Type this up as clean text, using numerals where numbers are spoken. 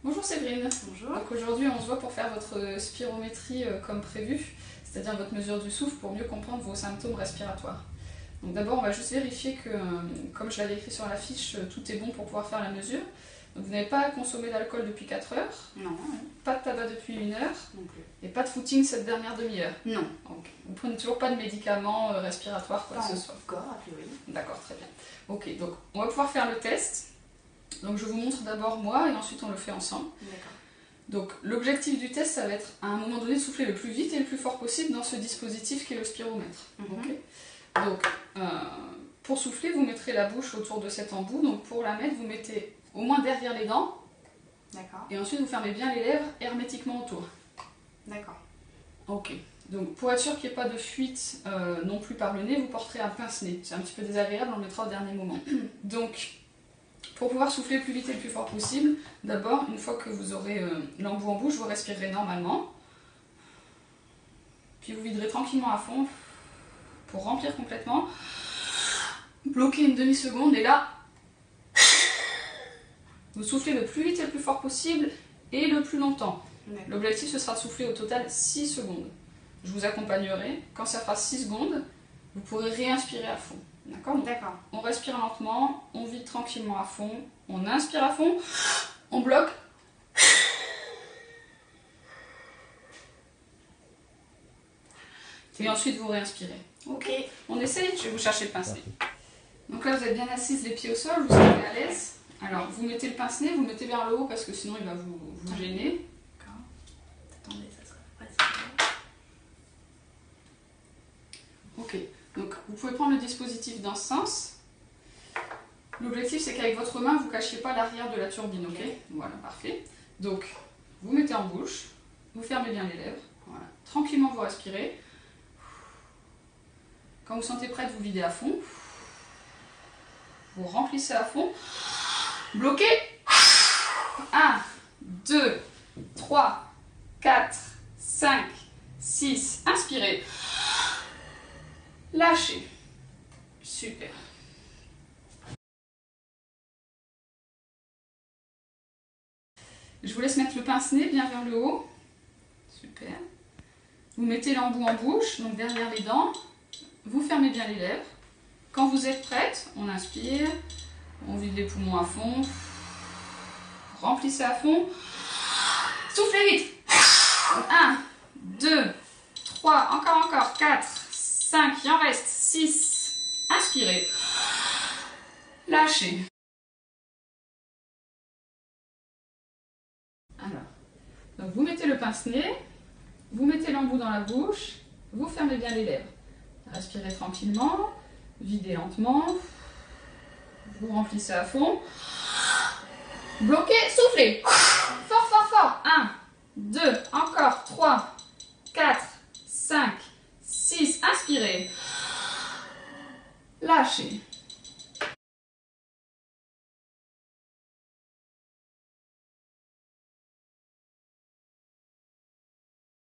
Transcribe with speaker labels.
Speaker 1: Bonjour Séverine.
Speaker 2: Bonjour.
Speaker 1: Donc aujourd'hui on se voit pour faire votre spirométrie comme prévu, c'est-à-dire votre mesure du souffle pour mieux comprendre vos symptômes respiratoires. Donc d'abord on va juste vérifier que, comme je l'avais écrit sur la fiche, tout est bon pour pouvoir faire la mesure. Donc vous n'avez pas consommé d'alcool depuis 4 heures,
Speaker 2: Non.
Speaker 1: pas de tabac depuis 1 heure,
Speaker 2: Non plus.
Speaker 1: et pas de footing cette dernière demi-heure.
Speaker 2: Non.
Speaker 1: Donc, vous ne prenez toujours pas de médicaments respiratoires, quoi que ce soit.
Speaker 2: Encore, a priori.
Speaker 1: D'accord, très bien. Ok, donc on va pouvoir faire le test. Donc je vous montre d'abord moi et ensuite on le fait ensemble.
Speaker 2: D'accord.
Speaker 1: Donc l'objectif du test, ça va être à un moment donné de souffler le plus vite et le plus fort possible dans ce dispositif qui est le spiromètre. Okay. Donc pour souffler, vous mettrez la bouche autour de cet embout. Donc pour la mettre, vous mettez au moins derrière les dents.
Speaker 2: D'accord.
Speaker 1: Et ensuite vous fermez bien les lèvres hermétiquement autour.
Speaker 2: D'accord.
Speaker 1: Ok. Donc pour être sûr qu'il n'y ait pas de fuite non plus par le nez, vous porterez un pince-nez. C'est un petit peu désagréable, on le mettra au dernier moment. Donc pour pouvoir souffler le plus vite et le plus fort possible, d'abord, une fois que vous aurez l'embout en bouche, vous respirerez normalement. Puis vous viderez tranquillement à fond pour remplir complètement. Bloquez une demi-seconde et là, vous soufflez le plus vite et le plus fort possible et le plus longtemps. L'objectif, ce sera de souffler au total 6 secondes. Je vous accompagnerai. Quand ça fera 6 secondes, vous pourrez réinspirer à fond. D'accord ?
Speaker 2: D'accord.
Speaker 1: On respire lentement, on vide tranquillement à fond, on inspire à fond, on bloque. Et ensuite vous réinspirez.
Speaker 2: Ok.
Speaker 1: On essaye, je vais vous chercher le pince-nez. Donc là vous êtes bien assise, les pieds au sol, vous êtes à l'aise. Alors vous mettez le pince-nez, vous le mettez vers le haut parce que sinon il va vous gêner.
Speaker 2: D'accord. Attendez, ça sera pas.
Speaker 1: Ok, donc vous pouvez prendre le dispositif dans ce sens. L'objectif c'est qu'avec votre main vous ne cachiez pas l'arrière de la turbine, ok ? Voilà, parfait. Donc vous mettez en bouche, vous fermez bien les lèvres, voilà. Tranquillement vous respirez. Quand vous sentez prête, vous videz à fond. Vous remplissez à fond. Bloquez. 1, 2, 3, 4, 5, 6. Inspirez. Lâchez. Super. Je vous laisse mettre le pince-nez bien vers le haut. Super. Vous mettez l'embout en bouche, donc derrière les dents. Vous fermez bien les lèvres. Quand vous êtes prête, on inspire. On vide les poumons à fond. Remplissez à fond. Soufflez vite. 1, 2, 3, encore, 4, 5, il en reste 6. Inspirez. Lâchez. Alors, donc vous mettez le pince-nez, vous mettez l'embout dans la bouche, vous fermez bien les lèvres. Respirez tranquillement, videz lentement, vous remplissez à fond. Bloquez, soufflez. Fort, fort, fort. 1, 2, encore, 3, 4, 5, 6. Inspirez. Lâchez.